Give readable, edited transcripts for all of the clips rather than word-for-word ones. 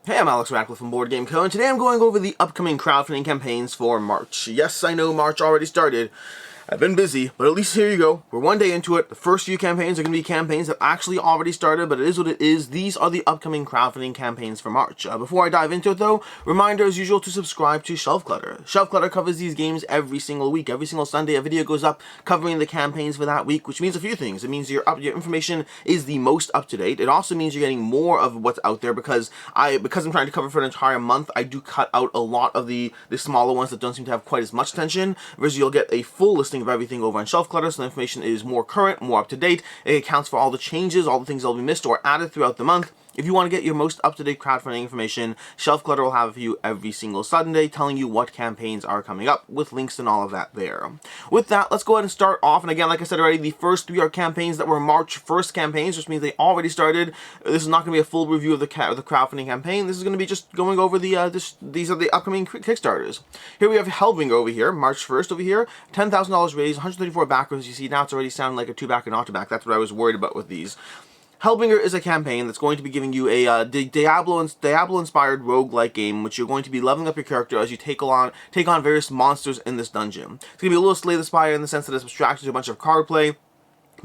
Hey, I'm Alex Radcliffe from Board Game Co, and today I'm going over the upcoming crowdfunding campaigns for March. Yes, I know March already started. I've been busy, but at least here you go. We're one day into it. The first few campaigns are going to be campaigns that actually already started, but it is what it is. These are the upcoming crowdfunding campaigns for March. Before I dive into it, though, reminder as usual to subscribe to Shelf Clutter. Shelf Clutter covers these games every single week. Every single Sunday, a video goes up covering the campaigns for that week, which means a few things. It means your information is the most up to date. It also means you're getting more of what's out there because I'm trying to cover for an entire month. I do cut out a lot of the smaller ones that don't seem to have quite as much attention. Versus you'll get a full listing of everything over on Shelf Clutter, so the information is more current, more up to date. It accounts for all the changes, all the things that will be missed or added throughout the month. If you want to get your most up-to-date crowdfunding information, Shelf Clutter will have for you every single Sunday, telling you what campaigns are coming up, with links and all of that there. With that, let's go ahead and start off. And again, like I said already, the first three are campaigns that were March 1st campaigns, which means they already started. This is not going to be a full review of the crowdfunding campaign. This is going to be just going over these are the upcoming Kickstarters. Here we have Hellbringer over here, March 1st over here, $10,000 raised, 134 backers. You see now it's already sounding like a two-back and not to back. That's what I was worried about with these. Hellbringer is a campaign that's going to be giving you a Diablo-inspired roguelike game, which you're going to be leveling up your character as you take on various monsters in this dungeon. It's going to be a little Slay the Spire in the sense that it's abstracted to a bunch of card play.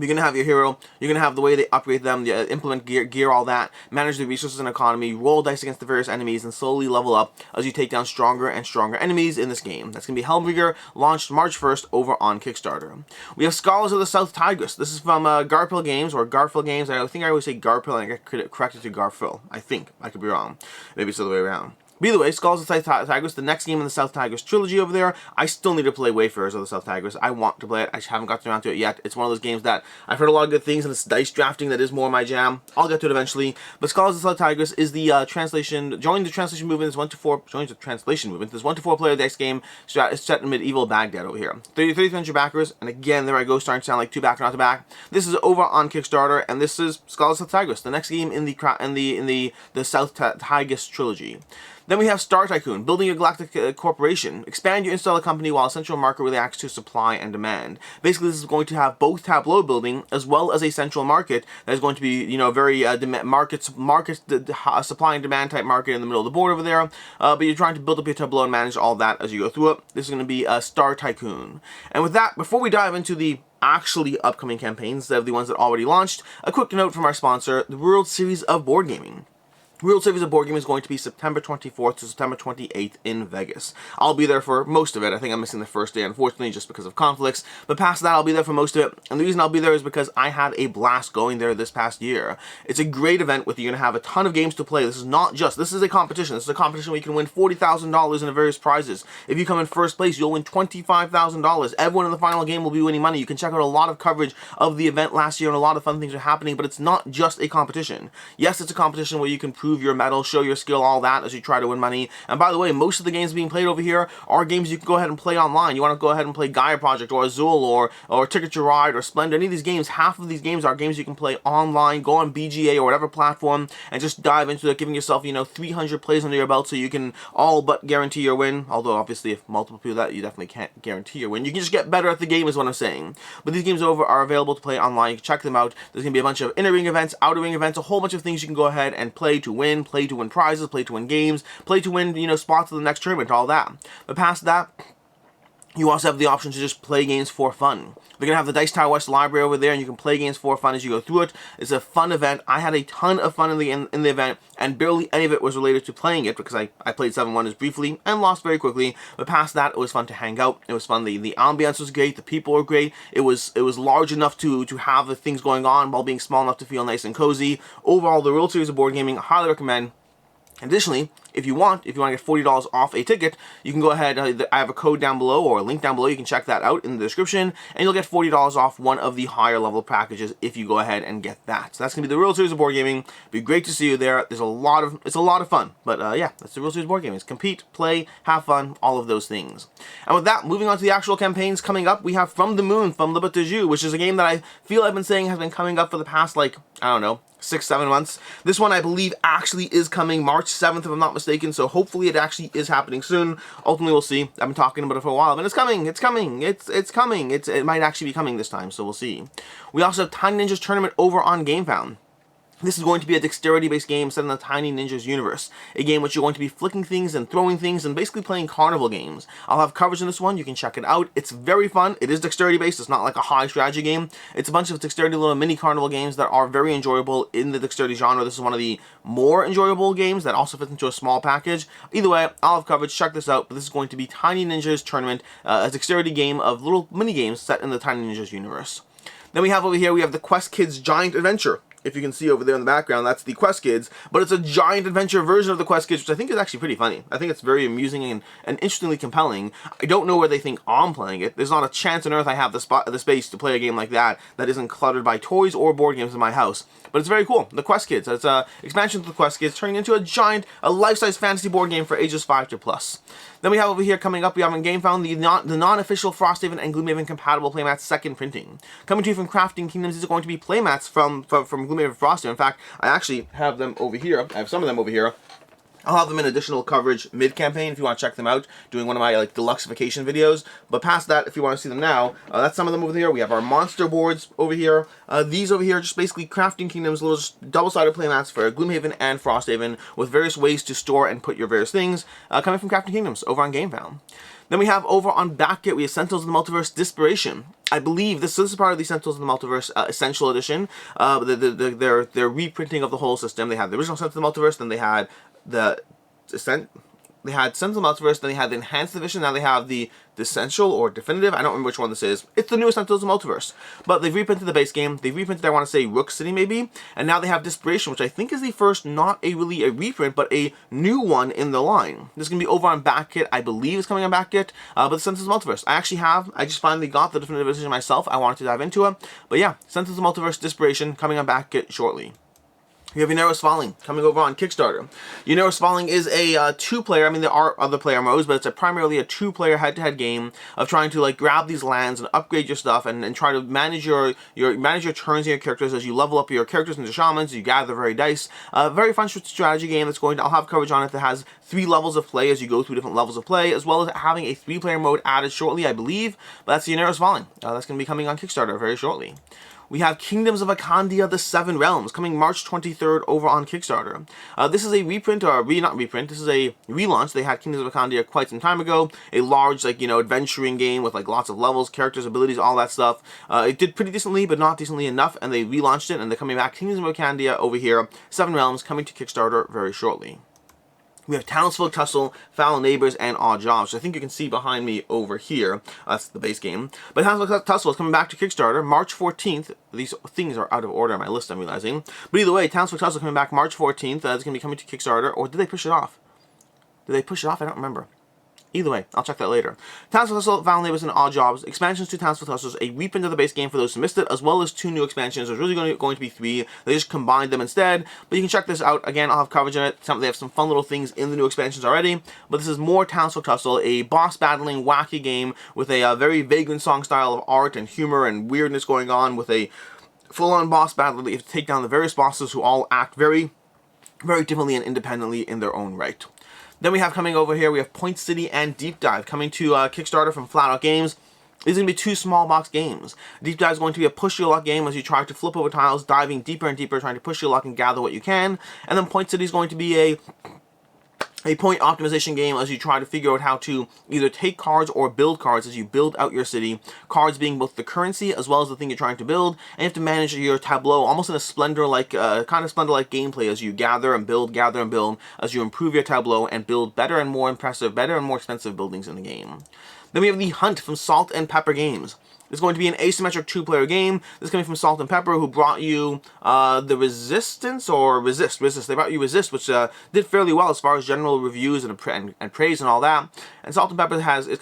You're going to have your hero, you're going to have the way they upgrade them, implement gear, all that, manage the resources and economy, roll dice against the various enemies, and slowly level up as you take down stronger and stronger enemies in this game. That's going to be Hellbringer, launched March 1st over on Kickstarter. We have Scholars of the South Tigris. This is from Garphill Games, or Garphill Games. I think I always say Garphill, and I get corrected to Garphill. I think. I could be wrong. Maybe it's the other way around. But either way, Scholars of the South Tigris, the next game in the South Tigris trilogy over there. I still need to play Wayfarers of the South Tigris. I want to play it. I just haven't gotten around to it yet. It's one of those games that I've heard a lot of good things, and it's dice drafting that is more my jam. I'll get to it eventually. But Scholars of the South Tigris is the translation. Join the translation movement. Joins the translation movement. This 1 to 4 player dice game set in medieval Baghdad over here. 300 backers, and again, there I go, starting to sound like two back, not to back. This is over on Kickstarter, and this is Scholars of the South Tigris, the next game in the South Tigris trilogy. Then we have Star Tycoon, building a galactic corporation. Expand your installer company while a central market reacts to supply and demand. Basically, this is going to have both tableau building as well as a central market that is going to be, very supply and demand type market in the middle of the board over there. But you're trying to build up your tableau and manage all that as you go through it. This is going to be Star Tycoon. And with that, before we dive into the actually upcoming campaigns, instead of the ones that already launched, a quick note from our sponsor, the World Series of Board Gaming. World Series of Board Gaming is going to be September 24th to September 28th in Vegas. I'll be there for most of it. I think I'm missing the first day, unfortunately, just because of conflicts. But past that, I'll be there for most of it. And the reason I'll be there is because I had a blast going there this past year. It's a great event with you're going to have a ton of games to play. This is a competition. This is a competition where you can win $40,000 in the various prizes. If you come in first place, you'll win $25,000. Everyone in the final game will be winning money. You can check out a lot of coverage of the event last year, and a lot of fun things are happening, but it's not just a competition. Yes, it's a competition where you can prove your mettle, show your skill, all that as you try to win money. And by the way, most of the games being played over here are games you can go ahead and play online. You want to go ahead and play Gaia Project or Azul or Ticket to Ride or Splendor. Any of these games, half of these games are games you can play online, go on BGA or whatever platform and just dive into it, giving yourself, 300 plays under your belt so you can all but guarantee your win. Although obviously if multiple people do that, you definitely can't guarantee your win. You can just get better at the game is what I'm saying. But these games are available to play online. You can check them out. There's going to be a bunch of inner ring events, outer ring events, a whole bunch of things you can go ahead and play to win prizes, play to win games, play to win, spots to the next tournament, all that. But past that, you also have the option to just play games for fun. They're going to have the Dice Tower West library over there, and you can play games for fun as you go through it. It's a fun event. I had a ton of fun in the event, and barely any of it was related to playing it, because I played Seven Wonders briefly and lost very quickly. But past that, it was fun to hang out. It was fun. The ambience was great. The people were great. It was large enough to have the things going on while being small enough to feel nice and cozy. Overall, the World Series of Board Gaming, I highly recommend. Additionally, if you want to get $40 off a ticket, you can go ahead, I have a code down below or a link down below, you can check that out in the description, and you'll get $40 off one of the higher level packages if you go ahead and get that. So that's going to be the World Series of Board Gaming. It'd be great to see you there. It's a lot of fun. But yeah, that's the World Series of Board Gaming. It's compete, play, have fun, all of those things. And with that, moving on to the actual campaigns coming up, we have From the Moon, from Le Batiju, which is a game that I feel I've been saying has been coming up for the past, 6-7 months. This one I believe actually is coming March 7th if I'm not mistaken, so hopefully it actually is happening soon. Ultimately we'll see. I've been talking about it for a while, but it's coming, it's coming. It might actually be coming this time, so we'll see. We also have Tiny Ninja's Tournament over on Gamefound. This is going to be a dexterity-based game set in the Tiny Ninjas universe. A game which you're going to be flicking things and throwing things and basically playing carnival games. I'll have coverage in this one. You can check it out. It's very fun. It is dexterity-based. It's not like a high strategy game. It's a bunch of dexterity little mini carnival games that are very enjoyable in the dexterity genre. This is one of the more enjoyable games that also fits into a small package. Either way, I'll have coverage. Check this out. But this is going to be Tiny Ninjas Tournament, a dexterity game of little mini games set in the Tiny Ninjas universe. Then we have over here, we have the Quest Kids Giant Adventure. If you can see over there in the background, that's the Quest Kids, but it's a giant adventure version of the Quest Kids, which I think is actually pretty funny. I think it's very amusing and interestingly compelling. I don't know where they think I'm playing it. There's not a chance on earth I have the space to play a game like that isn't cluttered by toys or board games in my house. But it's very cool. The Quest Kids. It's an expansion to the Quest Kids, turning into a life-size fantasy board game for ages 5 to plus. Then we have over here coming up, we have in Gamefound the non-official Frosthaven and Gloomhaven compatible Playmats second printing. Coming to you from Crafting Kingdoms, these are going to be Playmats from Gloomhaven Frosthaven. In fact, I actually have them over here. I have some of them over here. I'll have them in additional coverage mid-campaign if you want to check them out, doing one of my deluxeification videos. But past that, if you want to see them now, that's some of them over here. We have our monster boards over here. These over here are just basically Crafting Kingdoms, little double-sided playmats for Gloomhaven and Frosthaven with various ways to store and put your various things, coming from Crafting Kingdoms over on Gamefound. Then we have over on Backkit, we have Sentinels of the Multiverse Disparation. I believe this is part of the Sentinels of the Multiverse Essential Edition. Their reprinting of the whole system. They had the original Sentinels of the Multiverse, then they had Sentinels of the Multiverse, then they had the Enhanced Edition, now they have the Essential or Definitive. I don't remember which one this is. It's the newest Sentinels of the Multiverse. But they've reprinted the base game. They've reprinted, I want to say, Rook City maybe. And now they have Disparation, which I think is the first, not really a reprint, but a new one in the line. This is going to be over on Backkit. I believe it's coming on Backkit. But the Sentinels of the Multiverse. I just finally got the Definitive Edition myself. I wanted to dive into it. But yeah, Sentinels of the Multiverse Disparation coming on Backkit shortly. We have Ynaros Fallin coming over on Kickstarter. Ynaros Fallin is a two-player, I mean there are other player modes, but it's primarily a two-player head-to-head game of trying to grab these lands and upgrade your stuff and try to manage your turns and your characters as you level up your characters into shamans, you gather very dice. Very fun strategy game that's I'll have coverage on it that has 3 levels of play as you go through different levels of play, as well as having a 3-player mode added shortly, I believe. But that's Ynaros Fallin. That's going to be coming on Kickstarter very shortly. We have Kingdoms of Akandia, the 7 Realms, coming March 23rd over on Kickstarter. This is a reprint, or not reprint, this is a relaunch. They had Kingdoms of Akandia quite some time ago. A large, adventuring game with, lots of levels, characters, abilities, all that stuff. It did pretty decently, but not decently enough, and they relaunched it, and they're coming back. Kingdoms of Akandia over here, 7 Realms, coming to Kickstarter very shortly. We have Townsfolk, Tussle, Foul Neighbors, and Odd Jobs, which I think you can see behind me over here. That's the base game. But Townsfolk, Tussle is coming back to Kickstarter March 14th. These things are out of order on my list, I'm realizing. But either way, Townsfolk, Tussle coming back March 14th. It's going to be coming to Kickstarter. Or did they push it off? Did they push it off? I don't remember. Either way, I'll check that later. Townsfolk, Tussle, Foul Neighbors, and Odd Jobs. Expansions to Townsfolk, Tussle, a reprint of the base game for those who missed it, as well as 2 new expansions. There's really going to be 3. They just combined them instead. But you can check this out. Again, I'll have coverage on it. They have some fun little things in the new expansions already. But this is more Townsfolk, Tussle, a boss battling, wacky game with a very Vagrant Song style of art and humor and weirdness going on, with a full-on boss battle that you have to take down the various bosses who all act very, very differently and independently in their own right. Then we have coming over here, we have Point City and Deep Dive coming to Kickstarter from Flat Out Games. These are going to be 2 small box games. Deep Dive is going to be a push your luck game as you try to flip over tiles, diving deeper and deeper, trying to push your luck and gather what you can. And then Point City is going to be a point optimization game as you try to figure out how to either take cards or build cards as you build out your city. Cards being both the currency as well as the thing you're trying to build, and you have to manage your tableau almost in a Splendor-like, kind of Splendor-like gameplay as you gather and build, as you improve your tableau and build better and more impressive, better and more expensive buildings in the game. Then we have The Hunt from Salt and Pepper Games. It's going to be an asymmetric 2-player game. This is coming from Salt and Pepper, who brought you the Resistance, or Resist. They brought you Resist, which did fairly well as far as general reviews and praise and all that. And Salt and Pepper is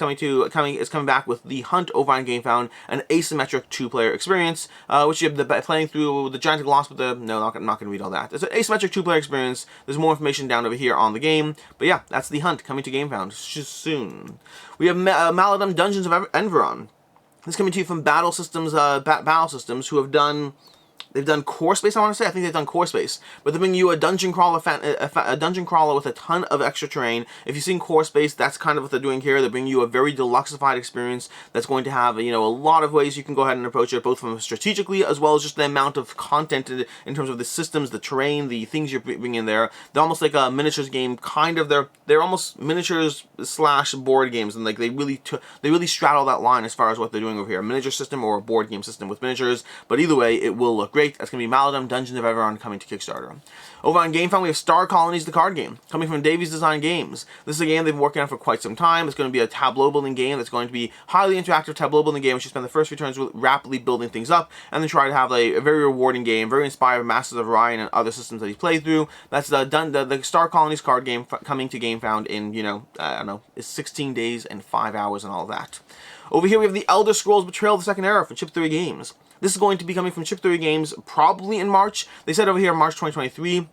coming back with The Hunt over on Gamefound, an asymmetric 2-player experience, which you have playing through the Giant Lost with the. No, I'm not going to read all that. It's an asymmetric 2-player experience. There's more information down over here on the game. But yeah, that's The Hunt coming to Gamefound soon. We have Maladum Dungeons of Enveron. This is coming to you from Battle Systems, who have done they've done Core Space, I want to say. I think they've done Core Space. But they're bringing you a dungeon crawler, a dungeon crawler with a ton of extra terrain. If you've seen Core Space, that's kind of what they're doing here. They're bringing you a very deluxeified experience that's going to have, you know, a lot of ways you can go ahead and approach it, both from strategically as well as just the amount of content in terms of the systems, the terrain, the things you're bringing in there. They're almost like a miniatures game, kind of. They're almost miniatures / board games, and like they really straddle that line as far as what they're doing over here. A miniature system or a board game system with miniatures, but either way, it will look great. That's going to be Maladum Dungeons of Enveron coming to Kickstarter. Over on Gamefound, we have Star Colonies, the card game, coming from Davies Design Games. This is a game they've been working on for quite some time. It's going to be a tableau building game that's going to be highly interactive tableau building game, which you spend the first few turns rapidly building things up, and then try to have a very rewarding game, very inspired by Masters of Orion and other systems that he's played through. That's the Star Colonies card game coming to Gamefound in, you know, I don't know, it's 16 days and 5 hours and all of that. Over here we have the Elder Scrolls Betrayal: The Second Era from Chip Theory Games. This is going to be coming from Chip Theory Games probably in March. They said over here March 2023.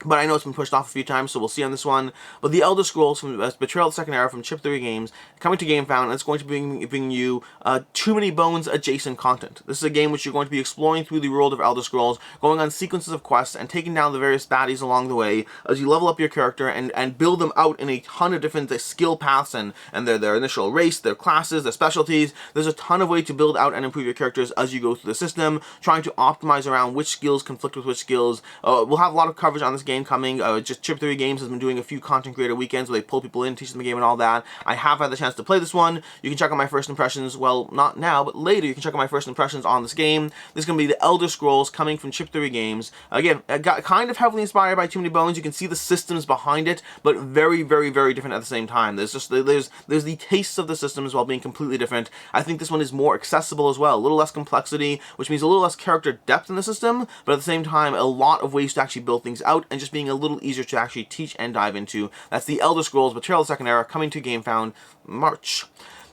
But I know it's been pushed off a few times, so we'll see on this one. But the Elder Scrolls from Betrayal: The Second Era from Chip Theory Games, coming to Gamefound, and it's going to bring you Too Many Bones adjacent content. This is a game which you're going to be exploring through the world of Elder Scrolls, going on sequences of quests, and taking down the various baddies along the way as you level up your character and build them out in a ton of different skill paths and their initial race, their classes, their specialties. There's a ton of way to build out and improve your characters as you go through the system, trying to optimize around which skills conflict with which skills. We'll have a lot of coverage on this game coming. Just Chip Theory Games has been doing a few content creator weekends where they pull people in, teach them the game and all that. I have had the chance to play this one. You can check out my first impressions, well, not now, but later you can check out my first impressions on this game. This is going to be the Elder Scrolls coming from Chip Theory Games. Again, it got kind of heavily inspired by Too Many Bones. You can see the systems behind it, but very, very, very different at the same time. There's the tastes of the systems while being completely different. I think this one is more accessible as well. A little less complexity, which means a little less character depth in the system, but at the same time, a lot of ways to actually build things out and just being a little easier to actually teach and dive into. That's the Elder Scrolls Betrayal: The Second Era coming to Gamefound March.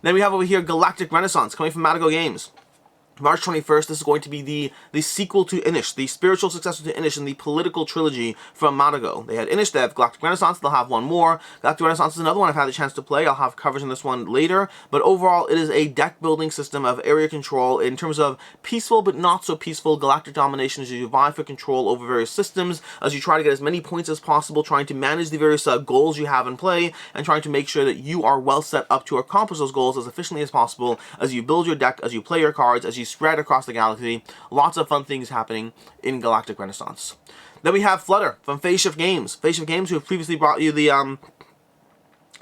Then we have over here Galactic Renaissance coming from Maladum Games. March 21st, this is going to be the sequel to Inish, the spiritual successor to Inish in the political trilogy from Maladum. They had Inish, they have Galactic Renaissance, they'll have one more. Galactic Renaissance is another one I've had the chance to play. I'll have coverage on this one later. But overall, it is a deck building system of area control in terms of peaceful but not so peaceful galactic domination as you vie for control over various systems, as you try to get as many points as possible, trying to manage the various goals you have in play, and trying to make sure that you are well set up to accomplish those goals as efficiently as possible as you build your deck, as you play your cards, as you spread across the galaxy. Lots of fun things happening in Galactic Renaissance. Then we have Flutter from Phase Shift Games. Phase Shift Games, who have previously brought you the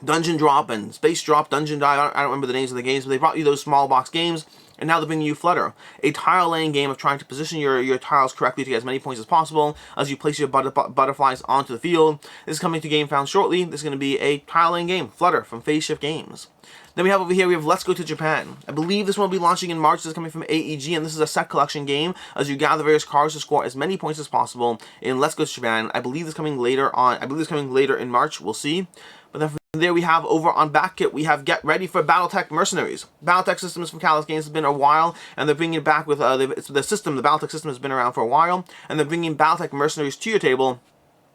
Dungeon Drop and Space Drop, Dungeon Dive. I don't remember the names of the games, but they brought you those small box games. And now they're bringing you Flutter, a tile-laying game of trying to position your tiles correctly to get as many points as possible as you place your butterflies onto the field. This is coming to Gamefound shortly. This is going to be a tile-laying game, Flutter, from Phase Shift Games. Then we have over here, we have Let's Go to Japan. I believe this one will be launching in March. This is coming from AEG, and this is a set collection game as you gather various cards to score as many points as possible in Let's Go to Japan. I believe this is coming later on. I believe this is coming later in March. We'll see. But then from there we have over on BattleTech, we have Get Ready for BattleTech Mercenaries. BattleTech systems from Callus Games has been a while, and they're bringing it back with the system. The BattleTech system has been around for a while, and they're bringing BattleTech Mercenaries to your table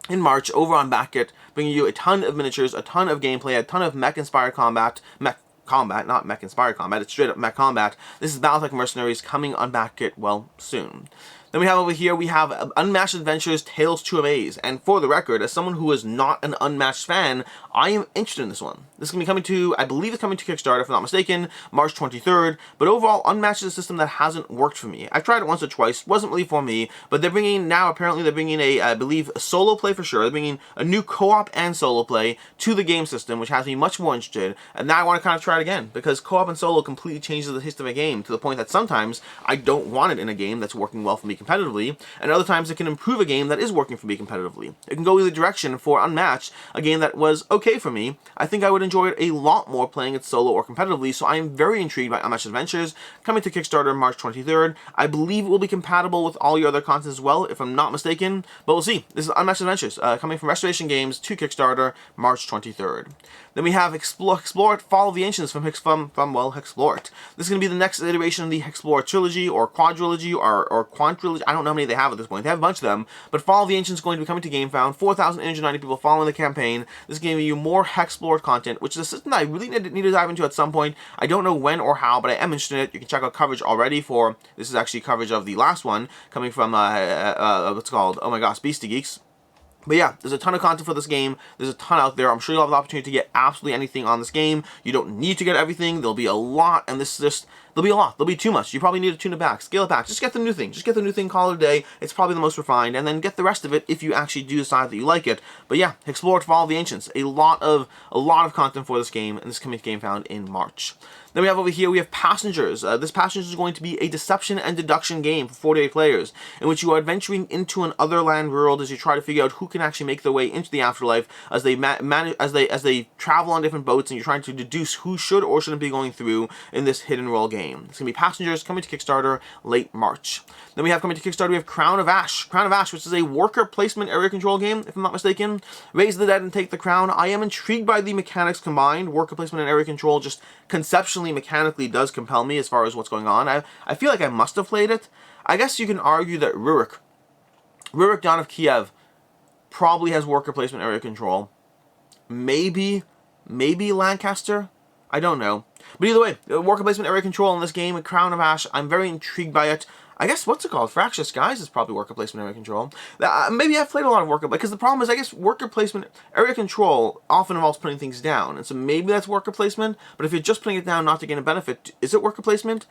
in March over on BattleTech, bringing you a ton of miniatures, a ton of gameplay, a ton of mech-inspired combat, not mech-inspired combat, it's straight up mech combat. This is BattleTech Mercenaries coming on BattleTech, well, soon. Then we have over here, we have Unmatched Adventures, Tales to Amaze. And for the record, as someone who is not an Unmatched fan, I am interested in this one. This is going to be coming to, I believe it's coming to Kickstarter, if I'm not mistaken, March 23rd. But overall, Unmatched is a system that hasn't worked for me. I've tried it once or twice, wasn't really for me. But they're bringing, now apparently they're bringing I believe, a solo play for sure. They're bringing a new co-op and solo play to the game system, which has me much more interested. And now I want to kind of try it again, because co-op and solo completely changes the taste of a game to the point that sometimes I don't want it in a game that's working well for me competitively, and other times it can improve a game that is working for me competitively. It can go either direction. For Unmatched, a game that was okay for me, I think I would enjoy it a lot more playing it solo or competitively, so I am very intrigued by Unmatched Adventures, coming to Kickstarter March 23rd. I believe it will be compatible with all your other content as well, if I'm not mistaken, but we'll see. This is Unmatched Adventures, coming from Restoration Games to Kickstarter March 23rd. Then we have HEXplore It, Fall of the Ancients from HEXplore It. This is going to be the next iteration of the HEXplore trilogy, or quadrilogy, or quadrilogy. trilogy. I don't know how many they have at this point. They have a bunch of them, but Fall of the Ancients is going to be coming to Gamefound. 4,890 people following the campaign. This is giving you more HEXplore content, which is a system that I really need to dive into at some point. I don't know when or how, but I am interested in it. You can check out coverage already for, this is actually coverage of the last one, coming from, what's it called? Oh my gosh, Beastie Geeks. But yeah, there's a ton of content for this game. There's a ton out there. I'm sure you'll have the opportunity to get absolutely anything on this game. You don't need to get everything. There'll be a lot, and this is just, there'll be a lot. There'll be too much. You probably need to tune it back, scale it back. Just get the new thing. Just get the new thing, call it a day. It's probably the most refined, and then get the rest of it if you actually do decide that you like it. But yeah, explore Fall of the Ancients. A lot of content for this game, and this is coming to Gamefound in March. Then we have over here, we have Passengers. This Passengers is going to be a deception and deduction game for 48 players, in which you are adventuring into an otherland world as you try to figure out who can actually make their way into the afterlife as they as they travel on different boats, and you're trying to deduce who should or shouldn't be going through in this hidden world game. It's going to be Passengers, coming to Kickstarter late March. Then we have coming to Kickstarter, we have Crown of Ash. Crown of Ash, which is a worker placement area control game, if I'm not mistaken. Raise the dead and take the crown. I am intrigued by the mechanics combined. Worker placement and area control just conceptually, mechanically does compel me as far as what's going on. I feel like I must have played it. I guess you can argue that Rurik, Don of Kiev, probably has worker placement area control. Maybe Lancaster? I don't know. But either way, worker placement area control in this game, Crown of Ash, I'm very intrigued by it. I guess, what's it called? Fractious Skies is probably worker placement area control. Maybe I've played a lot of worker, because the problem is, I guess, worker placement area control often involves putting things down, and so maybe that's worker placement, but if you're just putting it down not to gain a benefit, is it worker placement?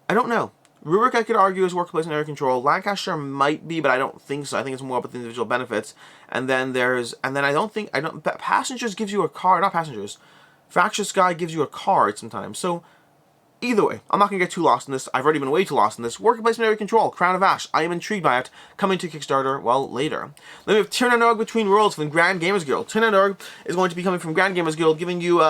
I don't know. Rurik, I could argue, is worker placement area control. Lancaster might be, but I don't think so. I think it's more about the individual benefits. And then Passengers gives you a card, not Passengers. Fractious Sky gives you a card sometimes, so either way, I'm not going to get too lost in this. I've already been way too lost in this. Worker placement area control, Crown of Ash. I am intrigued by it. Coming to Kickstarter, well, later. Then we have Tír Na NÓg Between Worlds from Grand Gamers Guild. Tír Na NÓg is going to be coming from Grand Gamers Guild, giving you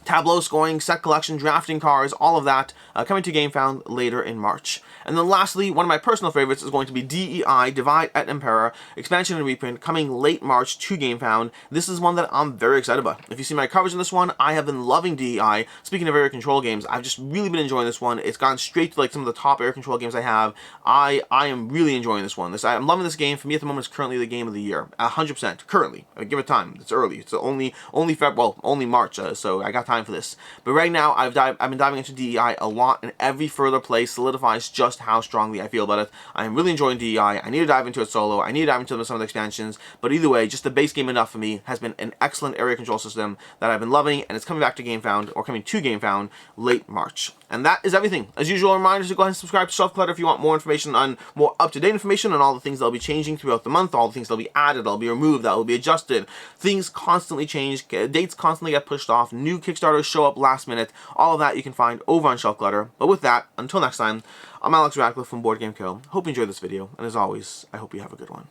tableau scoring, set collection, drafting cards, all of that, coming to Gamefound later in March. And then lastly, one of my personal favorites is going to be D.E.I, Divide et Impera, expansion and reprint, coming late March to Gamefound. This is one that I'm very excited about. If you see my coverage on this one, I have been loving D.E.I. Speaking of area control games, I've just really been enjoying this one. It's gone straight to like some of the top area control games I have. I am really enjoying this one. I'm loving this game. For me at the moment, it's currently the game of the year. 100%. Currently. Give it time. It's early. It's only March, so I got time for this. But right now, I've been diving into D.E.I a lot, and every further play solidifies just how strongly I feel about it. I am really enjoying D.E.I. I need to dive into it solo. I need to dive into some of the expansions. But either way, just the base game enough for me has been an excellent area control system that I've been loving, and it's coming back to Gamefound, or coming to Gamefound, late March. And that is everything. As usual, reminders to go ahead and subscribe to Clutter if you want more information on, more up-to-date information on all the things that will be changing throughout the month, all the things that will be added, that will be removed, that will be adjusted. Things constantly change, dates constantly get pushed off, new Kickstarters show up last minute. All of that you can find over on Clutter. But with that, until next time, I'm Alex Radcliffe from Board Game Co. Hope you enjoyed this video, and as always, I hope you have a good one.